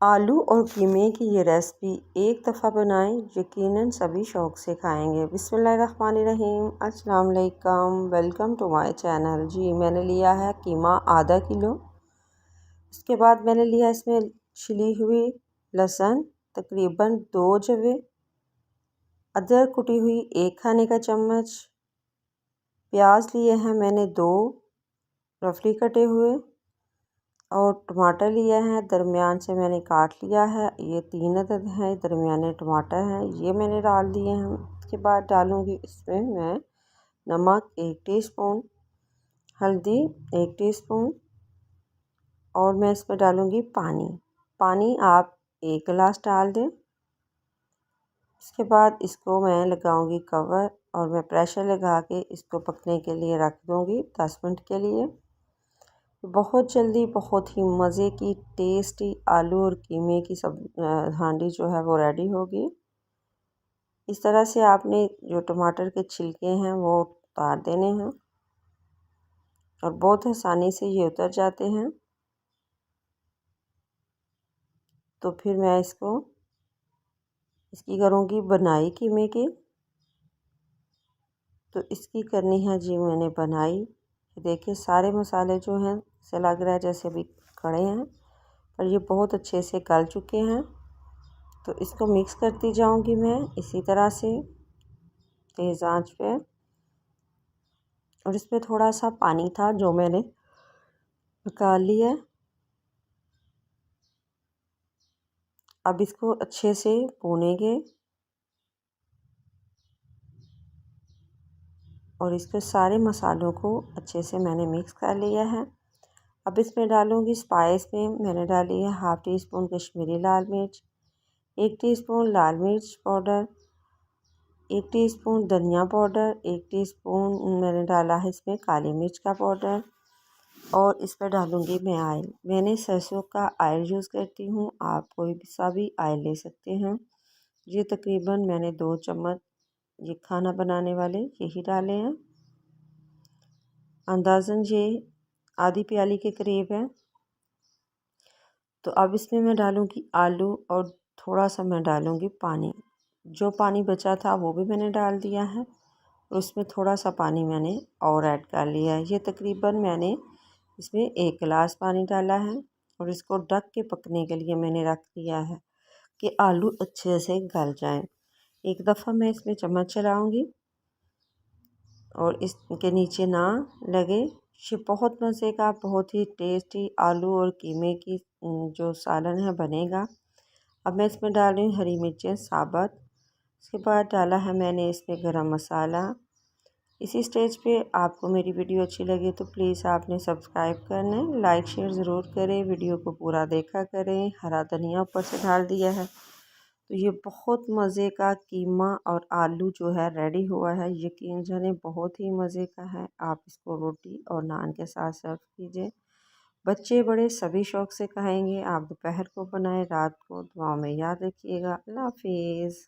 आलू और कीमे की ये रेसिपी एक दफ़ा बनाएं, यकीनन सभी शौक़ से खाएंगे। बिस्मिल्लाहिर्रहमानिर्रहीम। अस्सलाम वालेकुम, वेलकम टू माय चैनल। जी मैंने लिया है कीमा आधा किलो। इसके बाद मैंने लिया इसमें छिली हुई लहसुन तकरीबन 2 जवे, अदरक कुटी हुई 1 खाने का चम्मच, प्याज लिए हैं मैंने 2 रफली कटे हुए, और टमाटर लिया है दरमियान से मैंने काट लिया है। ये 3 अदद हैं, दरमियाने टमाटर हैं, ये मैंने डाल दिए हैं। इसके बाद डालूंगी इसमें मैं नमक 1 टीस्पून, हल्दी 1 टीस्पून, और मैं इसमें डालूंगी पानी आप 1 गिलास डाल दें। इसके बाद इसको मैं लगाऊंगी कवर, और मैं प्रेशर लगा के इसको पकने के लिए रख दूंगी 10 मिनट के लिए। बहुत जल्दी बहुत ही मज़े की टेस्टी आलू और कीमे की हांडी जो है वो रेडी होगी। इस तरह से आपने जो टमाटर के छिलके हैं वो उतार देने हैं, और बहुत आसानी से ये उतर जाते हैं। तो फिर मैं इसकी करूँगी बनाई कीमे की। तो इसकी करनी है जी मैंने बनाई। देखिए सारे मसाले जो हैं से लग रहा है जैसे अभी खड़े हैं, पर ये बहुत अच्छे से गल चुके हैं। तो इसको मिक्स करती जाऊंगी मैं इसी तरह से तेज़ आंच पे। और इसमें थोड़ा सा पानी था जो मैंने निकाल लिया। अब इसको अच्छे से भूनेंगे, और इसके सारे मसालों को अच्छे से मैंने मिक्स कर लिया है। अब इसमें डालूंगी स्पाइस में मैंने डाली है हाफ़ टी स्पून कश्मीरी लाल मिर्च, 1 टीस्पून लाल मिर्च पाउडर, 1 टीस्पून धनिया पाउडर, 1 टीस्पून मैंने डाला है इसमें काली मिर्च का पाउडर, और इस पर डालूंगी मैं ऑयल। मैंने सरसों का ऑयल यूज़ करती हूँ, आप कोई सा भी ऑयल ले सकते हैं। ये तकरीबन मैंने 2 चम्मच ये खाना बनाने वाले यही डाले हैं। अंदाज़न ये आधी प्याली के करीब है। तो अब इसमें मैं डालूंगी आलू, और थोड़ा सा मैं डालूंगी पानी। जो पानी बचा था वो भी मैंने डाल दिया है, और उसमें थोड़ा सा पानी मैंने और ऐड कर लिया है। ये तकरीबन मैंने इसमें 1 गिलास पानी डाला है, और इसको ढक के पकने के लिए मैंने रख दिया है कि आलू अच्छे से गल जाएं। एक दफ़ा मैं इसमें चम्मच चलाऊंगी और इसके नीचे ना लगे। ये बहुत मज़े का बहुत ही टेस्टी आलू और कीमे की जो सालन है बनेगा। अब मैं इसमें डाल रही हूँ हरी मिर्चें साबुत। इसके बाद डाला है मैंने इसमें गरम मसाला। इसी स्टेज पे आपको मेरी वीडियो अच्छी लगे तो प्लीज़ आपने सब्सक्राइब करना है, लाइक शेयर ज़रूर करें, वीडियो को पूरा देखा करें। हरा धनिया ऊपर से डाल दिया है। तो ये बहुत मज़े का कीमा और आलू जो है रेडी हुआ है। यकीन जाने बहुत ही मज़े का है। आप इसको रोटी और नान के साथ सर्व कीजिए, बच्चे बड़े सभी शौक़ से खाएंगे। आप दोपहर को बनाएं, रात को। दुआ में याद रखिएगा। अल्लाह हाफिज़।